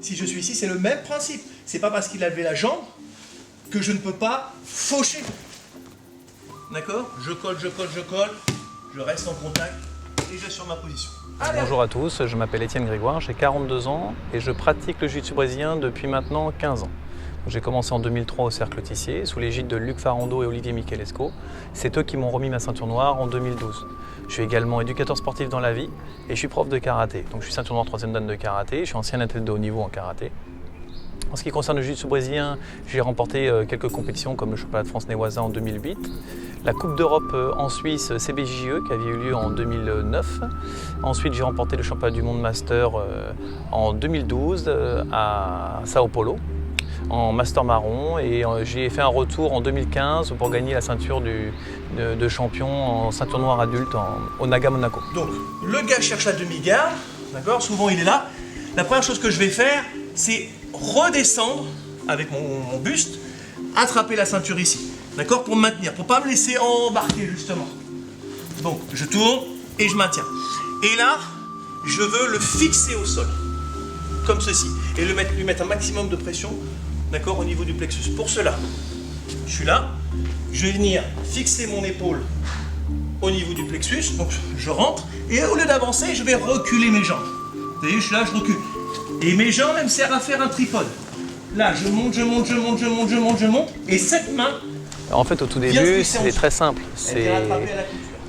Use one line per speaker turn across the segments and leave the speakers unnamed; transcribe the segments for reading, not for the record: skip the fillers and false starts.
Si je suis ici, c'est le même principe. C'est pas parce qu'il a levé la jambe que je ne peux pas faucher. D'accord? Je colle, je reste en contact et j'assure ma position.
Allez. Bonjour à tous, je m'appelle Étienne Grégoire, j'ai 42 ans et je pratique le jiu-jitsu brésilien depuis maintenant 15 ans. J'ai commencé en 2003 au Cercle Tissier, sous l'égide de Luc Farando et Olivier Michelesco. C'est eux qui m'ont remis ma ceinture noire en 2012. Je suis également éducateur sportif dans la vie et je suis prof de karaté. Donc je suis ceinture noire 3e dan de karaté, je suis ancien athlète de haut niveau en karaté. En ce qui concerne le jiu-jitsu brésilien, j'ai remporté quelques compétitions comme le championnat de France Newaza en 2008, la Coupe d'Europe en Suisse CBJE qui avait eu lieu en 2009. Ensuite j'ai remporté le championnat du monde master en 2012 à Sao Paulo en master marron et j'ai fait un retour en 2015 pour gagner la ceinture de champion en ceinture noire adulte au Naga Monaco.
Donc le gars cherche la demi-garde, d'accord, souvent il est là. La première chose que je vais faire, c'est redescendre avec mon buste, attraper la ceinture ici, d'accord, pour me maintenir, pour pas me laisser embarquer justement. Donc je tourne et je maintiens. Et là, je veux le fixer au sol, comme ceci, et lui mettre un maximum de pression, d'accord, au niveau du plexus. Pour cela, je suis là, je vais venir fixer mon épaule au niveau du plexus, donc je rentre, et au lieu d'avancer, je vais reculer mes jambes. Vous voyez, je suis là, je recule. Et mes jambes, elles me servent à faire un tripode. Là, je monte, et cette main...
En fait, au tout début, c'était très simple.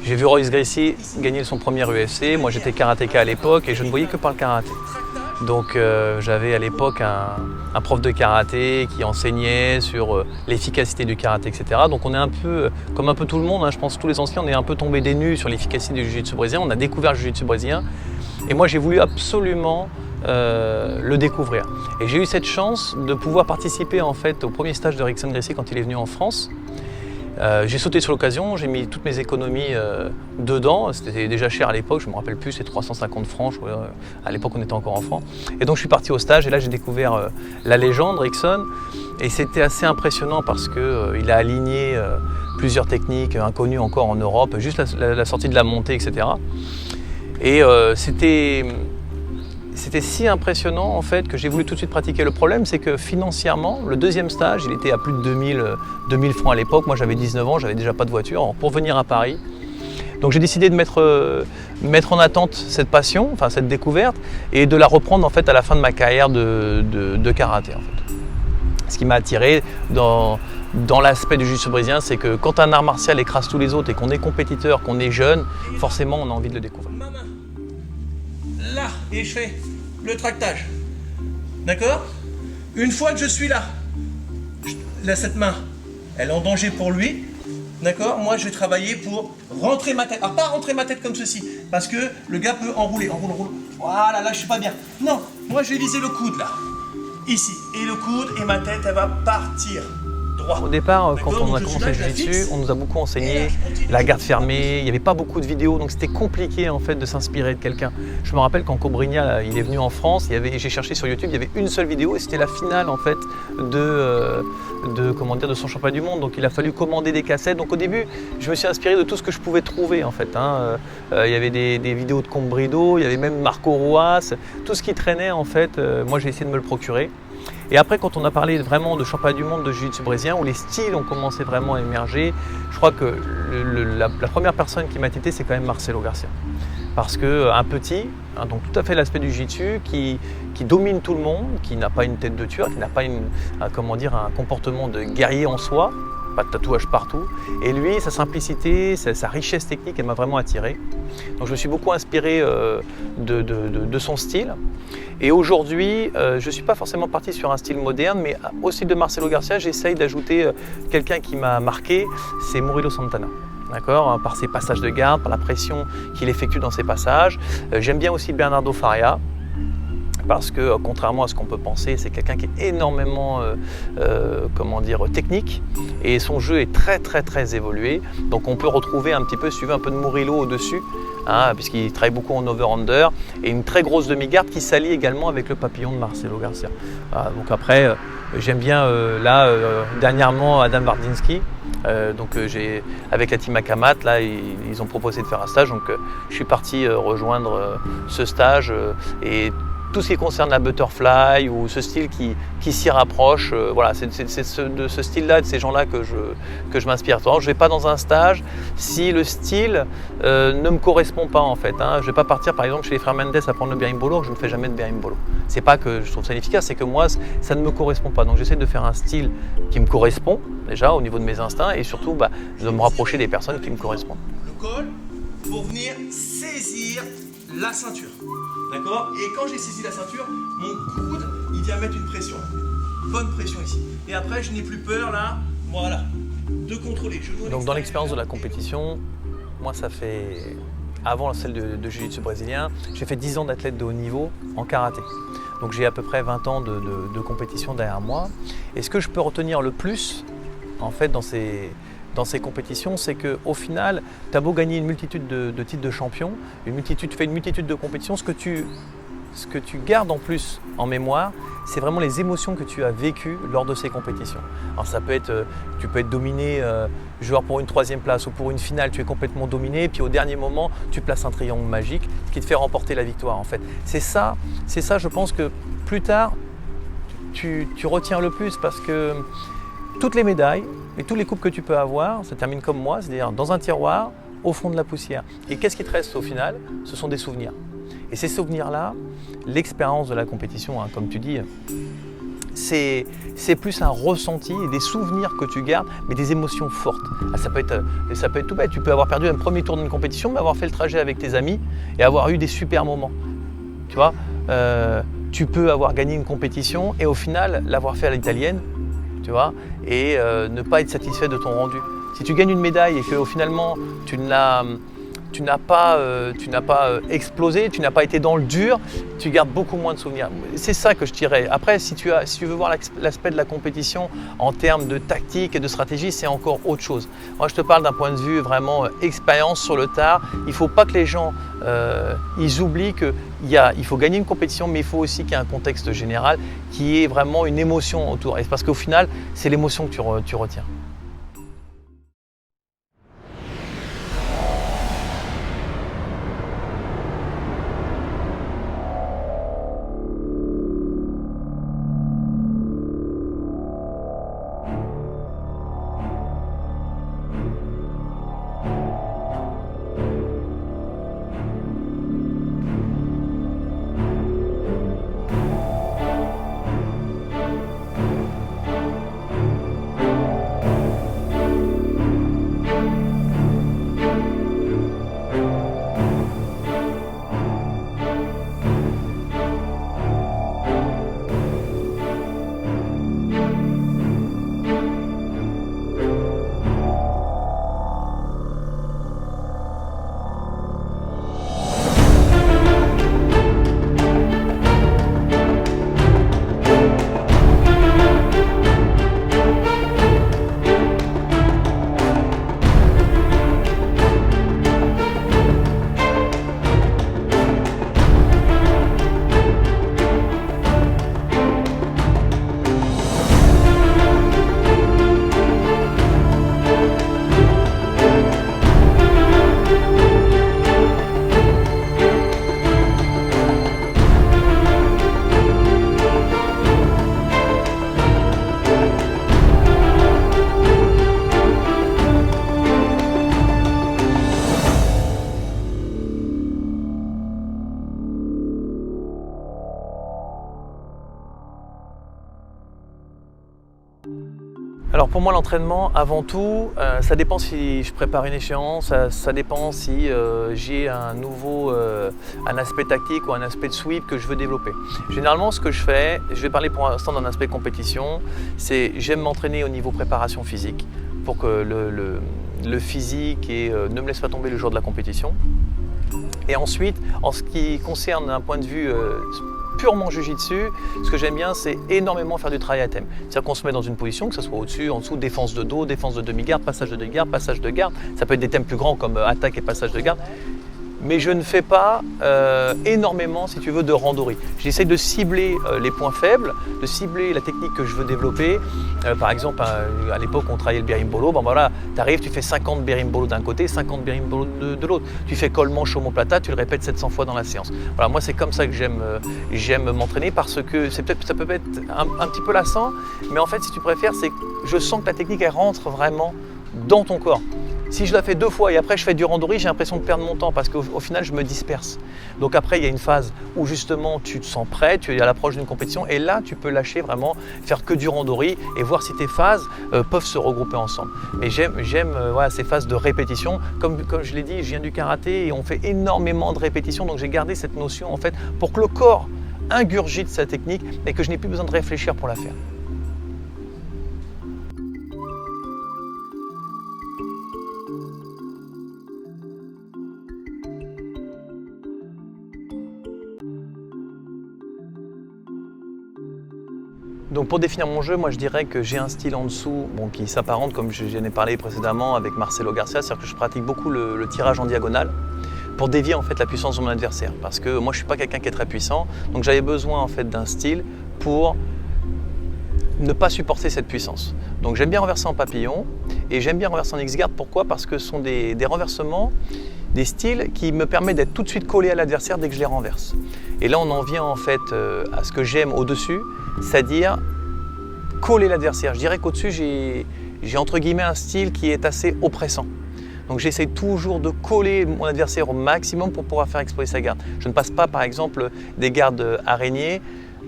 J'ai vu Royce Gracie gagner son premier UFC, moi j'étais karatéka à l'époque et je ne voyais que par le karaté. Donc j'avais à l'époque un prof de karaté qui enseignait sur l'efficacité du karaté, etc. Donc on est un peu, comme un peu tout le monde, hein, je pense que tous les anciens, on est un peu tombés des nues sur l'efficacité du jiu-jitsu brésilien. On a découvert le jiu-jitsu brésilien et moi j'ai voulu absolument le découvrir. Et j'ai eu cette chance de pouvoir participer en fait au premier stage de Rickson Gracie quand il est venu en France. J'ai sauté sur l'occasion, j'ai mis toutes mes économies dedans, c'était déjà cher à l'époque, je ne me rappelle plus, c'est 350 francs, je crois, à l'époque on était encore enfant. Et donc je suis parti au stage et là j'ai découvert la légende Rickson et c'était assez impressionnant parce qu'il a aligné plusieurs techniques inconnues encore en Europe, juste la sortie de la montée, etc. Et c'était si impressionnant en fait que j'ai voulu tout de suite pratiquer. Le problème c'est que financièrement, le deuxième stage, il était à plus de 2000 francs à l'époque. Moi j'avais 19 ans, j'avais déjà pas de voiture. Alors, pour venir à Paris, donc j'ai décidé de mettre en attente cette passion, enfin cette découverte, et de la reprendre en fait à la fin de ma carrière de karaté. En fait. Ce qui m'a attiré dans l'aspect du jiu-jitsu brésilien, c'est que quand un art martial écrase tous les autres et qu'on est compétiteur, qu'on est jeune, forcément on a envie de le découvrir.
Ma main, là, et je fais le tractage. D'accord? Une fois que je suis là, cette main, elle est en danger pour lui. D'accord? Moi, je vais travailler pour rentrer ma tête. Alors, pas rentrer ma tête comme ceci, parce que le gars peut enrouler. Voilà, là, je suis pas bien. Non, moi, je vais viser le coude, là. Ici. Et le coude, et ma tête, elle va partir droit.
Au départ, quand on a commencé le jiu-jitsu, on nous a beaucoup enseigné la garde fermée, il n'y avait pas beaucoup de vidéos, donc c'était compliqué en fait de s'inspirer de quelqu'un. Je me rappelle quand Cobrinha il est venu en France, j'ai cherché sur YouTube, il y avait une seule vidéo et c'était la finale en fait de son championnat du monde. Donc il a fallu commander des cassettes. Donc au début, je me suis inspiré de tout ce que je pouvais trouver en fait. Il y avait des vidéos de Combrido, il y avait même Marco Ruas, tout ce qui traînait en fait. Moi j'ai essayé de me le procurer. Et après, quand on a parlé vraiment de championnat du monde de jiu-jitsu brésilien, où les styles ont commencé vraiment à émerger, je crois que la première personne qui m'a tété, c'est quand même Marcelo Garcia. Parce qu'un petit, donc tout à fait l'aspect du jiu-jitsu, qui domine tout le monde, qui n'a pas une tête de tueur, qui n'a pas un comportement de guerrier en soi, pas de tatouage partout. Et lui, sa simplicité, sa richesse technique, elle m'a vraiment attiré. Donc je me suis beaucoup inspiré de son style. Et aujourd'hui, je ne suis pas forcément parti sur un style moderne, mais au style de Marcelo Garcia, j'essaye d'ajouter quelqu'un qui m'a marqué, c'est Murilo Santana. D'accord, par ses passages de garde, par la pression qu'il effectue dans ses passages. J'aime bien aussi Bernardo Faria, parce que contrairement à ce qu'on peut penser, c'est quelqu'un qui est énormément technique, et son jeu est très évolué. Donc on peut retrouver un petit peu, suivre un peu de Murillo au-dessus, puisqu'il travaille beaucoup en over-under, et une très grosse demi-garde qui s'allie également avec le papillon de Marcelo Garcia. Donc après, j'aime bien dernièrement Adam Wardzinski. Avec la team Akamat, là, ils ont proposé de faire un stage, donc je suis parti rejoindre ce stage, et tout ce qui concerne la butterfly ou ce style qui s'y rapproche, voilà, c'est de ce style-là, de ces gens-là que je m'inspire. Je ne vais pas dans un stage si le style ne me correspond pas en fait. Je ne vais pas partir par exemple chez les frères Mendes à prendre le berimbolo, je ne fais jamais de berimbolo. C'est pas que je trouve ça inefficace, c'est que moi ça ne me correspond pas. Donc j'essaie de faire un style qui me correspond déjà au niveau de mes instincts, et surtout de me rapprocher des personnes qui me correspondent.
Le col pour venir saisir la ceinture. D'accord? Et quand j'ai saisi la ceinture, mon coude, il vient mettre une pression. Bonne pression ici. Et après, je n'ai plus peur, là, voilà, de contrôler.
Donc dans l'expérience de la compétition, moi ça fait, avant celle de jiu-jitsu brésilien, j'ai fait 10 ans d'athlète de haut niveau en karaté. Donc j'ai à peu près 20 ans de compétition derrière moi. Et ce que je peux retenir le plus, en fait, dans ces compétitions, c'est qu'au final, tu as beau gagner une multitude de titres de champion, tu fais une multitude de compétitions, ce que tu gardes en plus en mémoire, c'est vraiment les émotions que tu as vécues lors de ces compétitions. Alors ça peut être, tu peux être dominé, joueur pour une 3e place ou pour une finale, tu es complètement dominé, et puis au dernier moment, tu places un triangle magique qui te fait remporter la victoire en fait. C'est ça, je pense que plus tard, tu retiens le plus, parce que toutes les médailles et tous les coupes que tu peux avoir, ça termine comme moi, c'est-à-dire dans un tiroir, au fond de la poussière. Et qu'est-ce qui te reste au final? Ce sont des souvenirs. Et ces souvenirs-là, l'expérience de la compétition, comme tu dis, c'est plus un ressenti et des souvenirs que tu gardes, mais des émotions fortes. Ça peut être tout bête. Tu peux avoir perdu un premier tour d'une compétition, mais avoir fait le trajet avec tes amis et avoir eu des super moments. Tu vois, tu peux avoir gagné une compétition et au final l'avoir fait à l'italienne, tu vois, et ne pas être satisfait de ton rendu. Si tu gagnes une médaille et que finalement tu n'as pas explosé, tu n'as pas été dans le dur, tu gardes beaucoup moins de souvenirs. C'est ça que je dirais. Après, si tu veux voir l'aspect de la compétition en termes de tactique et de stratégie, c'est encore autre chose. Moi, je te parle d'un point de vue vraiment expérience sur le tard. Il ne faut pas que les gens ils oublient qu'il faut gagner une compétition, mais il faut aussi qu'il y ait un contexte général qui est vraiment une émotion autour. Et parce qu'au final, c'est l'émotion que tu retiens. Alors pour moi l'entraînement avant tout, ça dépend si je prépare une échéance, ça dépend si j'ai un aspect tactique ou un aspect de sweep que je veux développer. Généralement ce que je fais, je vais parler pour l'instant d'un aspect compétition, c'est j'aime m'entraîner au niveau préparation physique pour que le physique ne me laisse pas tomber le jour de la compétition. Et ensuite, en ce qui concerne un point de vue purement jiu-jitsu, ce que j'aime bien, c'est énormément faire du travail à thème. C'est-à-dire qu'on se met dans une position, que ce soit au-dessus, en dessous, défense de dos, défense de demi-garde, passage de demi-garde, passage de garde. Ça peut être des thèmes plus grands comme attaque et passage de garde. Mais je ne fais pas énormément, si tu veux, de randori. J'essaie de cibler les points faibles, de cibler la technique que je veux développer. Par exemple, à l'époque, on travaillait le berimbolo. Bon, voilà, tu arrives, tu fais 50 berimbolo d'un côté, 50 berimbolo de l'autre. Tu fais colmanche, omoplata, tu le répètes 700 fois dans la séance. Voilà, moi, c'est comme ça que j'aime m'entraîner parce que ça peut être un petit peu lassant. Mais en fait, si tu préfères, c'est que je sens que la technique, elle rentre vraiment dans ton corps. Si je la fais 2 fois et après je fais du randori, j'ai l'impression de perdre mon temps parce qu'au final je me disperse. Donc après il y a une phase où justement tu te sens prêt, tu es à l'approche d'une compétition et là tu peux lâcher vraiment, faire que du randori et voir si tes phases peuvent se regrouper ensemble. Mais j'aime voilà, ces phases de répétition. Comme je l'ai dit, je viens du karaté et on fait énormément de répétitions, donc j'ai gardé cette notion en fait pour que le corps ingurgite sa technique et que je n'ai plus besoin de réfléchir pour la faire. Donc pour définir mon jeu, moi je dirais que j'ai un style en dessous qui s'apparente, comme j'en ai parlé précédemment avec Marcelo Garcia, c'est-à-dire que je pratique beaucoup le tirage en diagonale pour dévier en fait la puissance de mon adversaire. Parce que moi je ne suis pas quelqu'un qui est très puissant, donc j'avais besoin en fait d'un style pour ne pas supporter cette puissance. Donc j'aime bien renverser en papillon et j'aime bien renverser en X-guard. Pourquoi? Parce que ce sont des renversements, des styles qui me permettent d'être tout de suite collé à l'adversaire dès que je les renverse. Et là on en vient en fait à ce que j'aime au-dessus, c'est-à-dire coller l'adversaire. Je dirais qu'au-dessus j'ai entre guillemets un style qui est assez oppressant. Donc j'essaie toujours de coller mon adversaire au maximum pour pouvoir faire exploser sa garde. Je ne passe pas par exemple des gardes araignées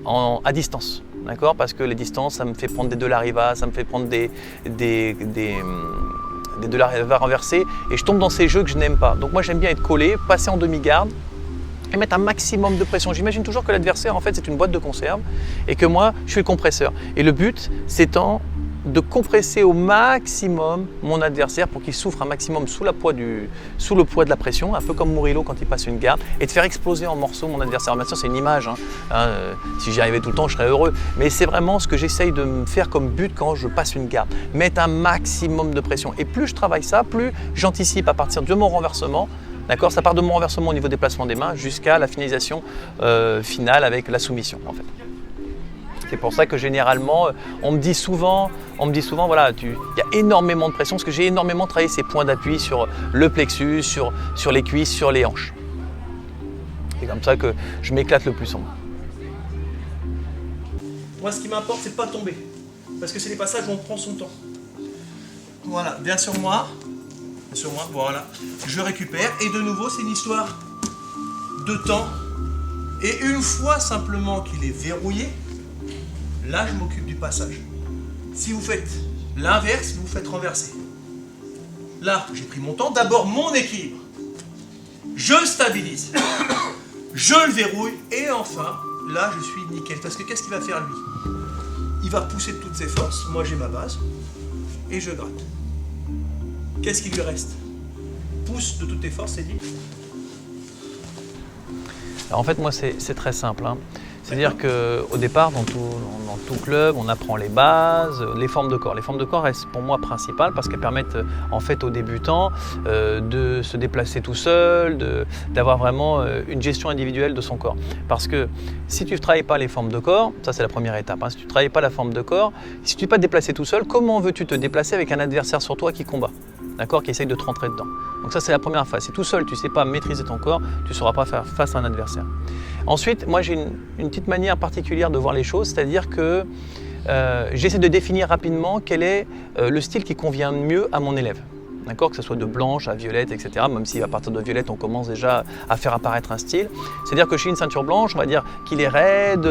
à distance. D'accord? Parce que les distances, ça me fait prendre des de la riva, ça me fait prendre des de la riva renversés et je tombe dans ces jeux que je n'aime pas. Donc moi j'aime bien être collé, passer en demi-garde et mettre un maximum de pression. J'imagine toujours que l'adversaire en fait c'est une boîte de conserve et que moi je suis le compresseur. Et le but c'est de compresser au maximum mon adversaire pour qu'il souffre un maximum sous le poids de la pression, un peu comme Murillo quand il passe une garde, et de faire exploser en morceaux mon adversaire. Bien sûr, c'est une image, si j'y arrivais tout le temps, je serais heureux, mais c'est vraiment ce que j'essaye de me faire comme but quand je passe une garde, mettre un maximum de pression. Et plus je travaille ça, plus j'anticipe à partir de mon renversement. D'accord, ça part de mon renversement au niveau des placements des mains jusqu'à la finalisation finale avec la soumission en fait. C'est pour ça que généralement, on me dit souvent, voilà, il y a énormément de pression parce que j'ai énormément travaillé ces points d'appui sur le plexus, sur les cuisses, sur les hanches. C'est comme ça que je m'éclate le plus en moi.
Moi, ce qui m'importe, c'est de ne pas tomber. Parce que c'est les passages où on prend son temps. Voilà, viens sur moi, voilà. Je récupère et de nouveau, c'est une histoire de temps. Et une fois simplement qu'il est verrouillé, là, je m'occupe du passage. Si vous faites l'inverse, vous faites renverser. Là, j'ai pris mon temps. D'abord, mon équilibre. Je le stabilise. Je le verrouille. Et enfin, là, je suis nickel. Parce que qu'est-ce qu'il va faire, lui? Il va pousser de toutes ses forces. Moi, j'ai ma base. Et je gratte. Qu'est-ce qui lui reste? Pousse de toutes tes forces, c'est dit.
Alors, en fait, moi, c'est très simple. C'est-à-dire qu'au départ, dans tout club, on apprend les bases, les formes de corps. Les formes de corps restent pour moi principales parce qu'elles permettent en fait aux débutants de se déplacer tout seul, d'avoir vraiment une gestion individuelle de son corps. Parce que si tu ne travailles pas les formes de corps, ça c'est la première étape, si tu ne travailles pas la forme de corps, si tu ne peux pas te déplacer tout seul, comment veux-tu te déplacer avec un adversaire sur toi qui combat? D'accord, qui essaye de te rentrer dedans. Donc ça c'est la première phase. Si tout seul tu ne sais pas maîtriser ton corps, tu ne sauras pas faire face à un adversaire. Ensuite, moi j'ai une petite manière particulière de voir les choses, c'est-à-dire que j'essaie de définir rapidement quel est le style qui convient mieux à mon élève. d'accord, que ce soit de blanche à violette, etc. Même si à partir de violette, on commence déjà à faire apparaître un style. C'est-à-dire que chez une ceinture blanche, on va dire qu'il est raide,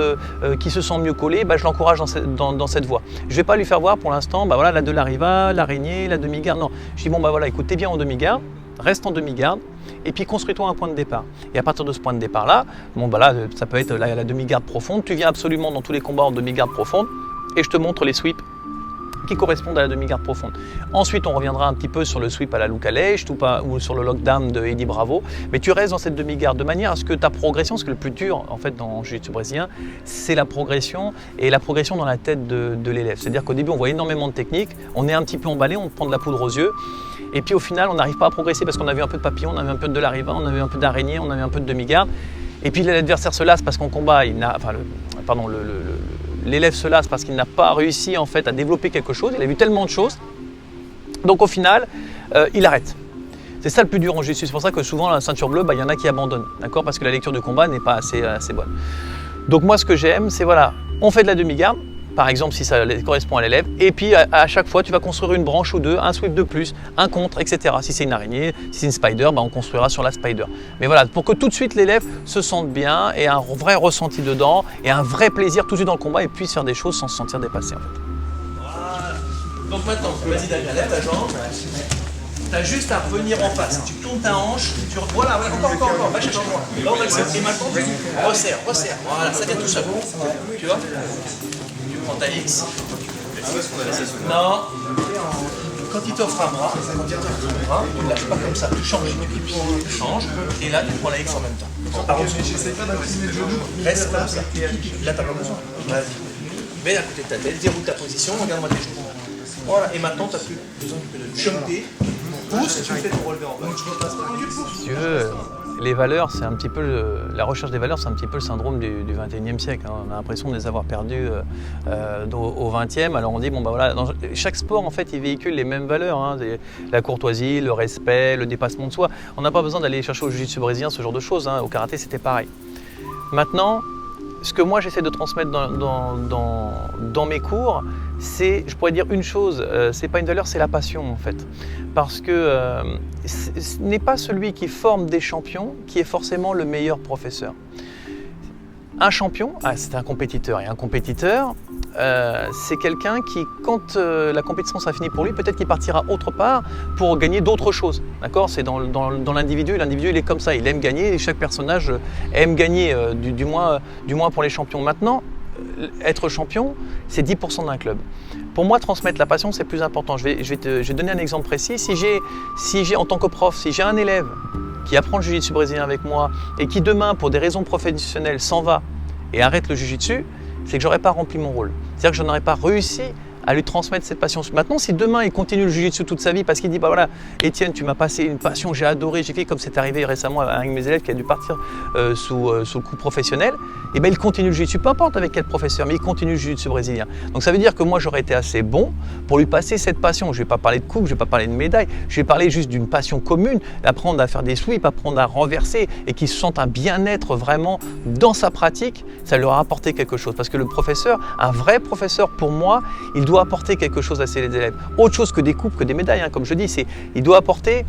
qu'il se sent mieux collé, je l'encourage dans cette voie. Je ne vais pas lui faire voir pour l'instant, voilà, la de l'ariva, l'araignée, la demi-garde. Non, je dis bon, voilà, écoute, t'es bien en demi-garde, reste en demi-garde. Et puis construis-toi un point de départ. Et à partir de ce point de départ-là, là, ça peut être la demi-garde profonde. Tu viens absolument dans tous les combats en demi-garde profonde et je te montre les sweeps qui correspondent à la demi-garde profonde. Ensuite, on reviendra un petit peu sur le sweep à la Luke Alej ou sur le lockdown de Eddie Bravo. Mais tu restes dans cette demi-garde de manière à ce que ta progression, parce que le plus dur en fait dans le jiu-jitsu brésilien, c'est la progression et la progression dans la tête de l'élève. C'est-à-dire qu'au début, on voit énormément de techniques, on est un petit peu emballé, on prend de la poudre aux yeux. Et puis au final, on n'arrive pas à progresser parce qu'on a vu un peu de papillon, on a vu un peu de l'ariva, on a vu un peu d'araignée, on a vu un peu de demi-garde. Et puis l'adversaire se lasse parce qu'en combat, l'élève se lasse parce qu'il n'a pas réussi en fait à développer quelque chose. Il a vu tellement de choses. Donc au final, il arrête. C'est ça le plus dur en jiu-jitsu. C'est pour ça que souvent la ceinture bleue, il y en a qui abandonnent, d'accord, parce que la lecture de combat n'est pas assez bonne. Donc moi, ce que j'aime, c'est voilà, on fait de la demi-garde. Par exemple, si ça correspond à l'élève, et puis à chaque fois, tu vas construire une branche ou deux, un sweep de plus, un contre, etc. Si c'est une araignée, si c'est une spider, on construira sur la spider. Mais voilà, pour que tout de suite l'élève se sente bien, et un vrai ressenti dedans, et un vrai plaisir tout de suite dans le combat, et puisse faire des choses sans se sentir dépassé en fait.
Voilà. Donc maintenant, vas-y Damien, lève ta jambe. Tu as juste à revenir en face. Tu tournes ta hanche, voilà, encore, va chercher loin. Là, on va le faire. Et maintenant, tu resserres. Voilà, ça vient tout seul. Tu vois? Prends ta X. Non. Quand il t'offre un bras, tu ne lâches pas comme ça. Tu changes. Tu changes. Et là, tu prends la X en même temps.
J'essaie pas d'incliner le genou.
Reste comme ça. Là, t'as pas besoin. Vas-y. Mets à côté de ta tête, déroule ta position, regarde-moi tes genoux. Voilà. Et maintenant, tu n'as plus besoin que de chumper. Pousse, tu fais ton relevé en bas.
Si tu veux, les valeurs, c'est un petit peu la recherche des valeurs, c'est un petit peu le syndrome du 21e siècle. On a l'impression de les avoir perdues au 20e. Alors on dit voilà, dans chaque sport en fait, il véhicule les mêmes valeurs, la courtoisie, le respect, le dépassement de soi. On n'a pas besoin d'aller chercher au jiu-jitsu brésilien ce genre de choses. Au karaté, c'était pareil. Maintenant, ce que moi j'essaie de transmettre dans mes cours, c'est, je pourrais dire une chose, c'est pas une valeur, c'est la passion en fait. Parce que ce n'est pas celui qui forme des champions qui est forcément le meilleur professeur. Un champion, c'est un compétiteur. Et un compétiteur, c'est quelqu'un qui, quand la compétition sera finie pour lui, peut-être qu'il partira autre part pour gagner d'autres choses. D'accord ? C'est dans l'individu. L'individu, il est comme ça. Il aime gagner et chaque personnage aime gagner, du moins pour les champions. Maintenant, être champion, c'est 10% d'un club. Pour moi, transmettre la passion, c'est plus important. Je vais donner un exemple précis. Si j'ai, en tant que prof, si j'ai un élève qui apprend le jiu-jitsu brésilien avec moi et qui demain, pour des raisons professionnelles, s'en va et arrête le jiu-jitsu, c'est que je n'aurais pas rempli mon rôle. C'est-à-dire que je n'aurais pas réussi à lui transmettre cette passion. Maintenant, si demain il continue le jiu-jitsu toute sa vie parce qu'il dit voilà, Étienne, tu m'as passé une passion, j'ai adoré, j'ai fait comme c'est arrivé récemment à un de mes élèves qui a dû partir sous le coup professionnel, et il continue le jiu-jitsu, peu importe avec quel professeur, mais il continue le jiu-jitsu brésilien. Donc ça veut dire que moi j'aurais été assez bon pour lui passer cette passion. Je ne vais pas parler de coupe, je ne vais pas parler de médaille, je vais parler juste d'une passion commune, apprendre à faire des sweeps, apprendre à renverser et qu'il se sente un bien-être vraiment dans sa pratique, ça leur a apporté quelque chose. Parce que le professeur, un vrai professeur pour moi, il doit apporter quelque chose à ses élèves. Autre chose que des coupes, que des médailles, comme je dis, il doit apporter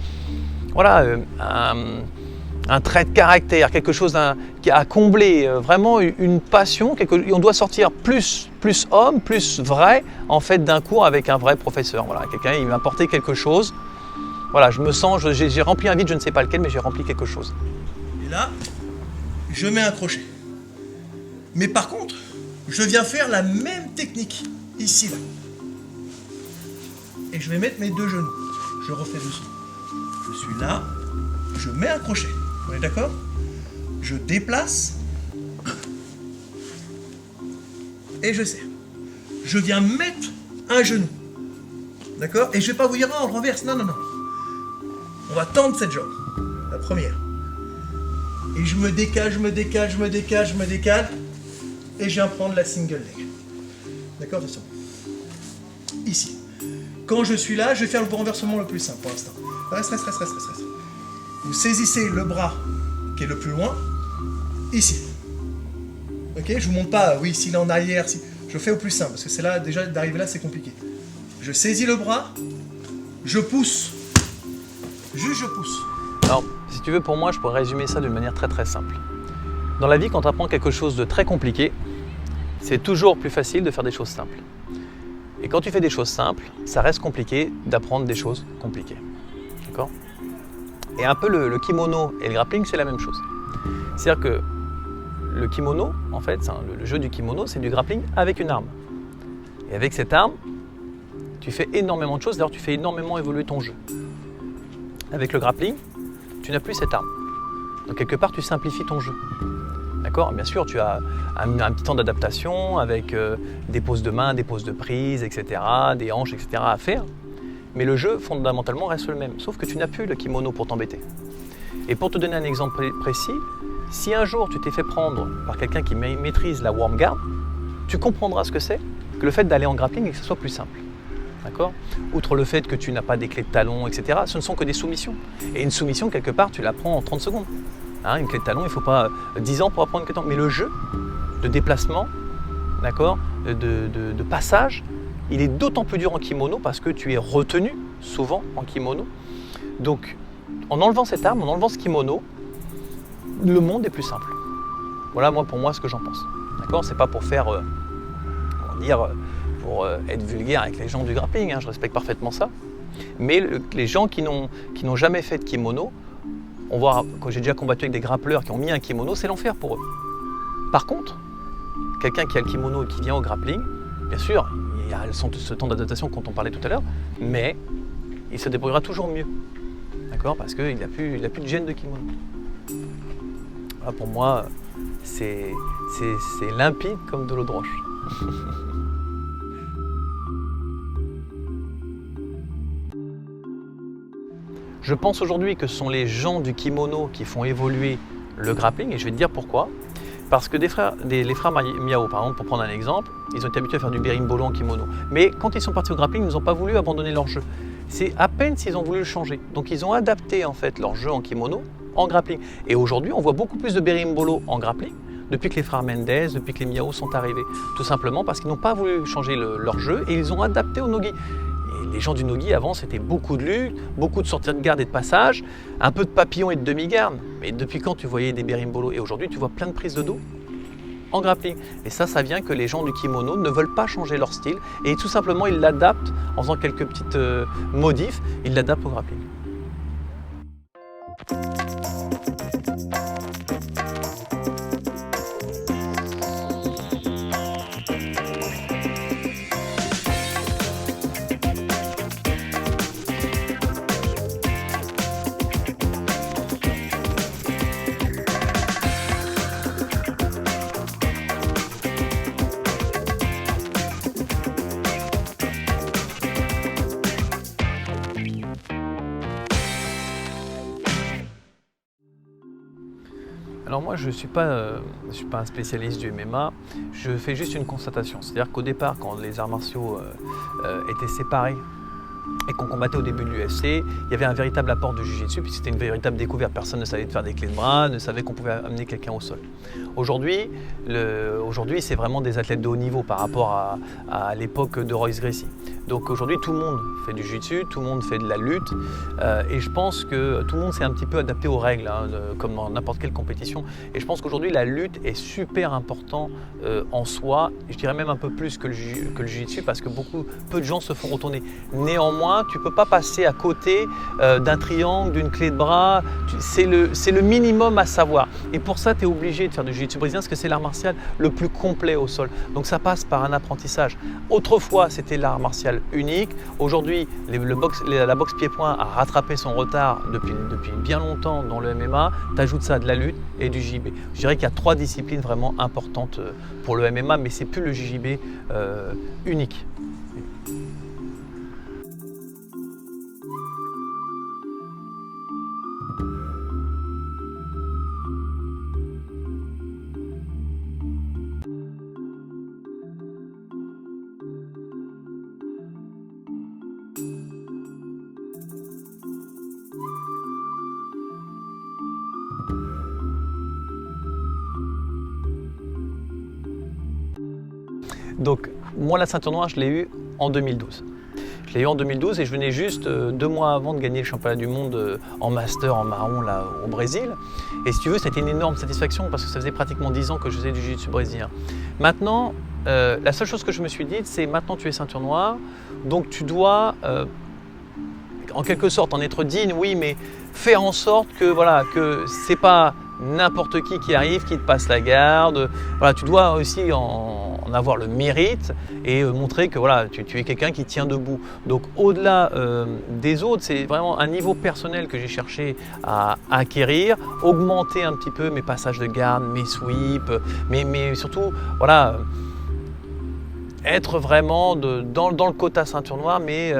un trait de caractère, quelque chose qui a comblé vraiment une passion. On doit sortir plus homme, plus vrai en fait d'un cours avec un vrai professeur. Voilà, quelqu'un, il m'a apporté quelque chose. Voilà, je me sens, j'ai rempli un vide, je ne sais pas lequel, mais j'ai rempli quelque chose.
Et là, je mets un crochet. Mais par contre, je viens faire la même technique ici là. Et je vais mettre mes deux genoux. Je refais doucement. Je suis là, je mets un crochet. On est d'accord ? Je déplace et je serre. Je viens mettre un genou. D'accord ? Et je ne vais pas vous dire on le renverse. Non. On va tendre cette jambe. La première. Et je me décale. Et je viens prendre la single leg. D'accord ? Attention. Ici. Quand je suis là, je vais faire le renversement le plus simple pour l'instant. Reste. Vous saisissez le bras qui est le plus loin, ici. Ok ? Je vous montre pas, oui, s'il est en arrière, je fais au plus simple, parce que c'est là, déjà, d'arriver là, c'est compliqué. Je saisis le bras, je pousse Juste je pousse.
Alors, si tu veux, pour moi, je pourrais résumer ça d'une manière très très simple. Dans la vie, quand tu apprends quelque chose de très compliqué, c'est toujours plus facile de faire des choses simples. Et quand tu fais des choses simples, ça reste compliqué d'apprendre des choses compliquées. D'accord ? Et un peu le kimono et le grappling, c'est la même chose. C'est-à-dire que le kimono, en fait, le jeu du kimono, c'est du grappling avec une arme. Et avec cette arme, tu fais énormément de choses, d'ailleurs tu fais énormément évoluer ton jeu. Avec le grappling, tu n'as plus cette arme. Donc quelque part, tu simplifies ton jeu. D'accord ? Bien sûr, tu as un petit temps d'adaptation avec des poses de main, des poses de prise, etc., des hanches, etc. à faire. Mais le jeu, fondamentalement, reste le même. Sauf que tu n'as plus le kimono pour t'embêter. Et pour te donner un exemple précis, si un jour tu t'es fait prendre par quelqu'un qui maîtrise la warm guard, tu comprendras ce que c'est que le fait d'aller en grappling et que ce soit plus simple. D'accord ? Outre le fait que tu n'as pas des clés de talon, etc., ce ne sont que des soumissions. Et une soumission, quelque part, tu l'apprends en 30 secondes. Hein, une clé de talon, il ne faut pas 10 ans pour apprendre une clé de talon. Mais le jeu de déplacement, d'accord, de passage, il est d'autant plus dur en kimono parce que tu es retenu souvent en kimono. Donc, en enlevant cette arme, en enlevant ce kimono, le monde est plus simple. Voilà, pour moi, ce que j'en pense. D'accord ? C'est pas pour faire, pour être vulgaire avec les gens du grappling, hein, je respecte parfaitement ça. Mais les gens qui n'ont jamais fait de kimono, on voit, quand j'ai déjà combattu avec des grappleurs qui ont mis un kimono, c'est l'enfer pour eux. Par contre, quelqu'un qui a le kimono et qui vient au grappling, bien sûr, il y a ce temps d'adaptation dont on parlait tout à l'heure, mais il se débrouillera toujours mieux. D'accord ? Parce qu'il n'a plus de gêne de kimono. Voilà, pour moi, c'est limpide comme de l'eau de roche. Je pense aujourd'hui que ce sont les gens du kimono qui font évoluer le grappling, et je vais te dire pourquoi. Parce que les frères Miyao, par exemple, pour prendre un exemple, ils ont été habitués à faire du berimbolo en kimono. Mais quand ils sont partis au grappling, ils n'ont pas voulu abandonner leur jeu. C'est à peine s'ils ont voulu le changer. Donc ils ont adapté en fait leur jeu en kimono en grappling. Et aujourd'hui, on voit beaucoup plus de berimbolo en grappling depuis que les frères Mendes, depuis que les Miyao sont arrivés. Tout simplement parce qu'ils n'ont pas voulu changer leur jeu et ils ont adapté au nogi. Et les gens du nogi avant, c'était beaucoup de lutte, beaucoup de sorties de garde et de passage, un peu de papillon et de demi-garde. Mais depuis quand tu voyais des berimbolo? Et aujourd'hui, tu vois plein de prises de dos en grappling. Et ça vient que les gens du kimono ne veulent pas changer leur style et tout simplement ils l'adaptent en faisant quelques petites modifs, ils l'adaptent au grappling. Alors moi, je ne suis pas un spécialiste du MMA, je fais juste une constatation. C'est-à-dire qu'au départ, quand les arts martiaux étaient séparés et qu'on combattait au début de l'UFC, il y avait un véritable apport de jiu-jitsu, puis c'était une véritable découverte. Personne ne savait faire des clés de bras, ne savait qu'on pouvait amener quelqu'un au sol. Aujourd'hui, c'est vraiment des athlètes de haut niveau par rapport à l'époque de Royce Gracie. Donc aujourd'hui, tout le monde fait du jiu-jitsu, tout le monde fait de la lutte, et je pense que tout le monde s'est un petit peu adapté aux règles, hein, comme dans n'importe quelle compétition. Et je pense qu'aujourd'hui, la lutte est super important en soi, et je dirais même un peu plus que le jiu-jitsu, parce que peu de gens se font retourner. Néanmoins, tu ne peux pas passer à côté d'un triangle, d'une clé de bras, c'est le minimum à savoir. Et pour ça, tu es obligé de faire du jiu-jitsu brésilien, parce que c'est l'art martial le plus complet au sol. Donc ça passe par un apprentissage. Autrefois, c'était l'art martial unique. Aujourd'hui, la boxe pied-point a rattrapé son retard depuis bien longtemps dans le MMA. Tu ajoutes ça à de la lutte et du JJB. Je dirais qu'il y a 3 disciplines vraiment importantes pour le MMA, mais c'est plus le JJB unique. Donc, moi, la ceinture noire, je l'ai eue en 2012. Je Je l'ai eu en 2012 et je venais juste 2 mois avant de gagner le championnat du monde en master, en marron, là, au Brésil. Et si tu veux, ça a été une énorme satisfaction parce que ça faisait pratiquement 10 ans que je faisais du jiu-jitsu brésilien. Maintenant, la seule chose que je me suis dit, c'est maintenant tu es ceinture noire, donc tu dois, en quelque sorte, en être digne, oui, mais faire en sorte que, voilà, que c'est pas n'importe qui arrive, qui te passe la garde. Voilà, tu dois aussi en avoir le mérite et montrer que voilà, tu es quelqu'un qui tient debout. Donc au-delà des autres, c'est vraiment un niveau personnel que j'ai cherché à acquérir, augmenter un petit peu mes passages de garde, mes sweeps, mais surtout voilà, être vraiment dans le quota ceinture noire, mais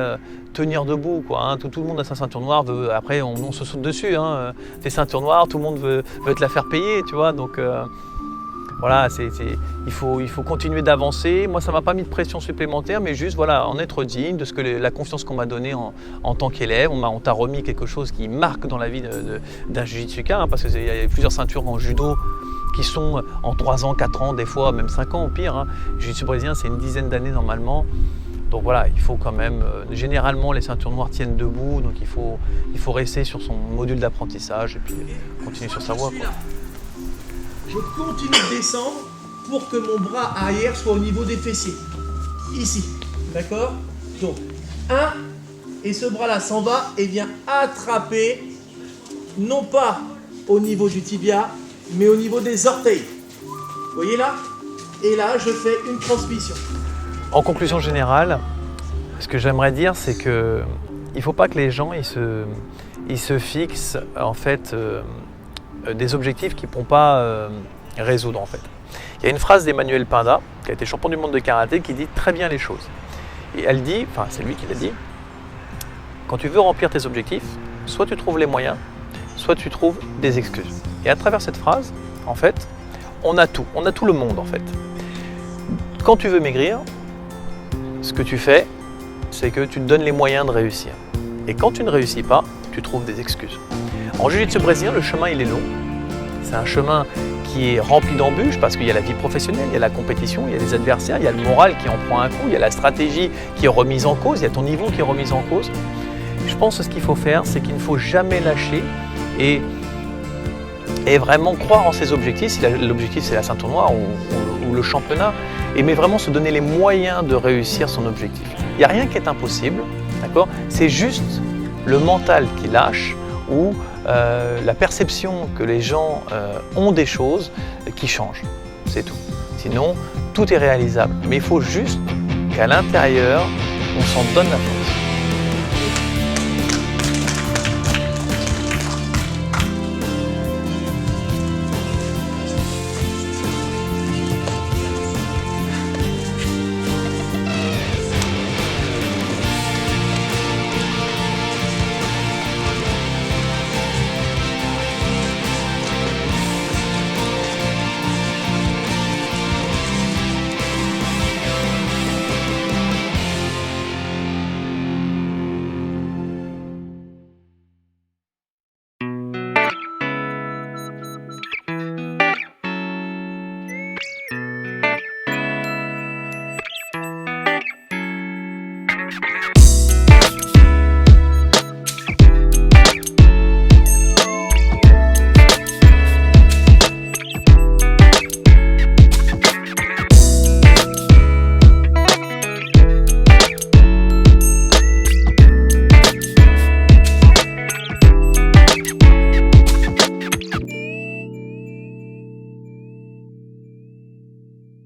tenir debout, quoi, hein. Tout le monde a sa ceinture noire, après on se saute dessus, hein. Tes ceintures noires, tout le monde veut te la faire payer, tu vois, donc voilà, il faut continuer d'avancer. Moi, ça ne m'a pas mis de pression supplémentaire, mais juste voilà, en être digne de ce que la confiance qu'on m'a donnée en tant qu'élève. On t'a remis quelque chose qui marque dans la vie d'un jiu-jitsuka, hein, parce qu'il y a plusieurs ceintures en judo qui sont en 3 ans, 4 ans, des fois même 5 ans au pire, hein. Le jiu-jitsu brésilien, c'est une dizaine d'années normalement. Donc voilà, il faut quand même, généralement les ceintures noires tiennent debout, donc il faut rester sur son module d'apprentissage et puis continuer sur sa voie, quoi.
Je continue de descendre pour que mon bras arrière soit au niveau des fessiers. Ici, d'accord? Donc, 1, et ce bras-là s'en va et vient attraper, non pas au niveau du tibia, mais au niveau des orteils. Vous voyez là? Et là, je fais une transmission.
En conclusion générale, ce que j'aimerais dire, c'est que il ne faut pas que les gens ils se fixent en fait des objectifs qu'ils ne pourront pas résoudre en fait. Il y a une phrase d'Emmanuel Pinda, qui a été champion du monde de karaté, qui dit très bien les choses. Et elle dit, enfin c'est lui qui l'a dit, quand tu veux remplir tes objectifs, soit tu trouves les moyens, soit tu trouves des excuses. Et à travers cette phrase, en fait, on a tout le monde en fait. Quand tu veux maigrir, ce que tu fais, c'est que tu te donnes les moyens de réussir. Et quand tu ne réussis pas, tu trouves des excuses. En jiu-jitsu brésilien, le chemin il est long. C'est un chemin qui est rempli d'embûches parce qu'il y a la vie professionnelle, il y a la compétition, il y a les adversaires, il y a le moral qui en prend un coup, il y a la stratégie qui est remise en cause, il y a ton niveau qui est remis en cause. Je pense que ce qu'il faut faire, c'est qu'il ne faut jamais lâcher et vraiment croire en ses objectifs. Si l'objectif c'est la ceinture noire ou le championnat, mais vraiment se donner les moyens de réussir son objectif. Il n'y a rien qui est impossible, d'accord? C'est juste le mental qui lâche ou la perception que les gens ont des choses qui changent, c'est tout. Sinon, tout est réalisable. Mais il faut juste qu'à l'intérieur, on s'en donne la force.